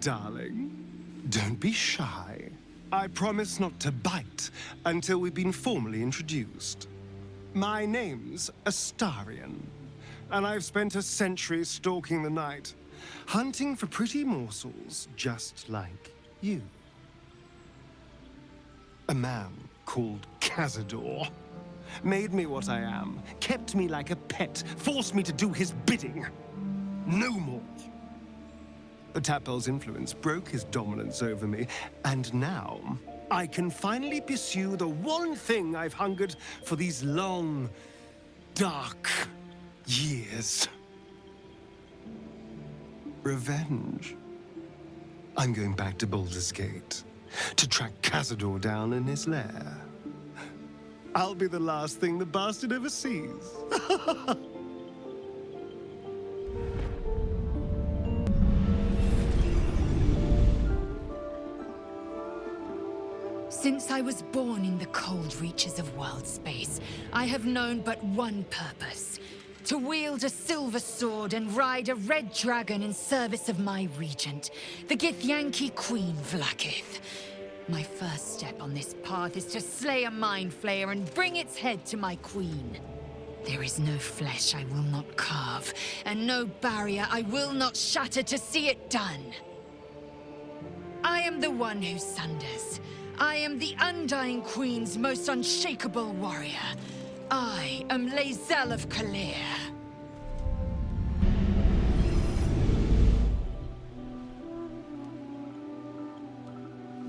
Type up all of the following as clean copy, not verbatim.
darling. Don't be shy. I promise not to bite until we've been formally introduced. My name's Astarion, and I've spent a century stalking the night, hunting for pretty morsels just like you. A man called Cazador made me what I am, kept me like a pet, forced me to do his bidding. No more. The Tapel's influence broke his dominance over me, and now I can finally pursue the one thing I've hungered for these long, dark years. Revenge. I'm going back to Baldur's Gate to track Cazador down in his lair. I'll be the last thing the bastard ever sees. Since I was born in the cold reaches of world space, I have known but one purpose: to wield a silver sword and ride a red dragon in service of my regent, the Githyanki Queen Vlaakith. My first step on this path is to slay a mind flayer and bring its head to my queen. There is no flesh I will not carve, and no barrier I will not shatter to see it done. I am the one who sunders. I am the Undying Queen's most unshakable warrior. I am Lae'zel of Kalir.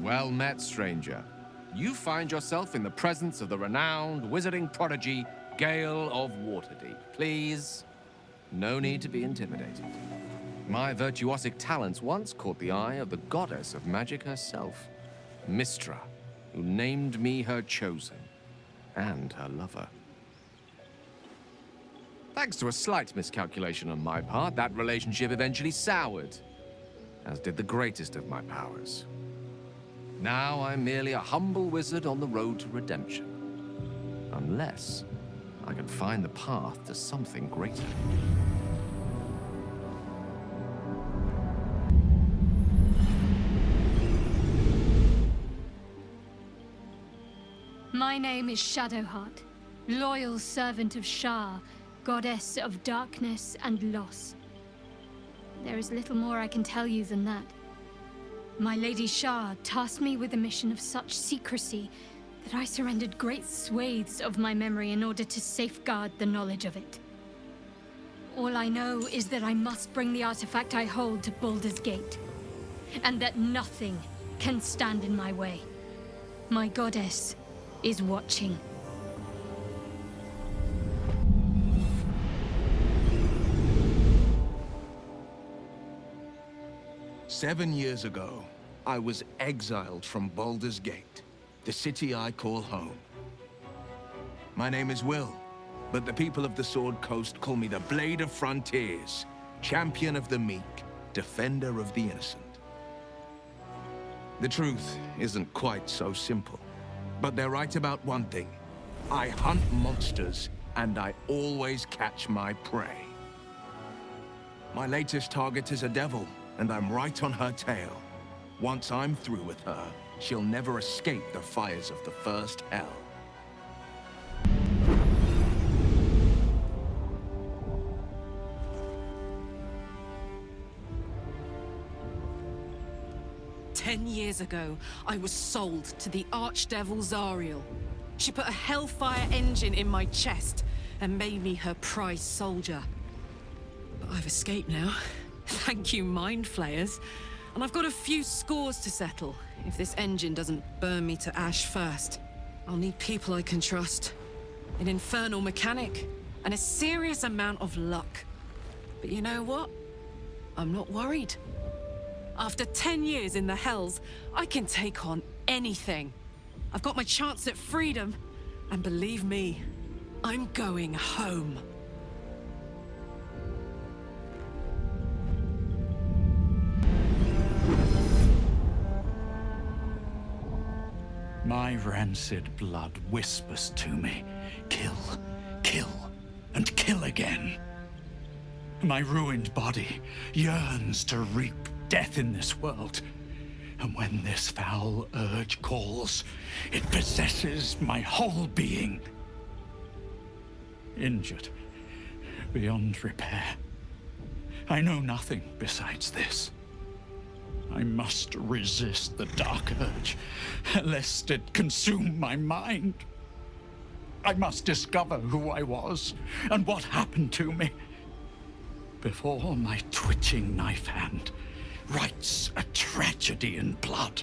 Well met, stranger. You find yourself in the presence of the renowned wizarding prodigy, Gale of Waterdeep. Please, no need to be intimidated. My virtuosic talents once caught the eye of the goddess of magic herself, Mystra, who named me her chosen, and her lover. Thanks to a slight miscalculation on my part, that relationship eventually soured, as did the greatest of my powers. Now I'm merely a humble wizard on the road to redemption. Unless I can find the path to something greater. My name is Shadowheart, loyal servant of Shar, goddess of darkness and loss. There is little more I can tell you than that. My Lady Shar tasked me with a mission of such secrecy that I surrendered great swathes of my memory in order to safeguard the knowledge of it. All I know is that I must bring the artifact I hold to Baldur's Gate, and that nothing can stand in my way. My goddess is watching. "7 years ago, I was exiled from Baldur's Gate, the city I call home. My name is Will, but the people of the Sword Coast call me the Blade of Frontiers, champion of the meek, defender of the innocent. The truth isn't quite so simple, but they're right about one thing. I hunt monsters, and I always catch my prey. My latest target is a devil, and I'm right on her tail. Once I'm through with her, she'll never escape the fires of the first hell." "10 years ago, I was sold to the Archdevil Zariel. She put a Hellfire engine in my chest and made me her prize soldier. But I've escaped now. Thank you, Mind Flayers. And I've got a few scores to settle. If this engine doesn't burn me to ash first, I'll need people I can trust, an infernal mechanic, and a serious amount of luck. But you know what? I'm not worried. After 10 years in the Hells, I can take on anything. I've got my chance at freedom, and believe me, I'm going home. My rancid blood whispers to me, kill, kill, and kill again. My ruined body yearns to reap death in this world. And when this foul urge calls, it possesses my whole being. Injured beyond repair. I know nothing besides this. I must resist the dark urge, lest it consume my mind. I must discover who I was and what happened to me before my twitching knife hand writes a tragedy in blood.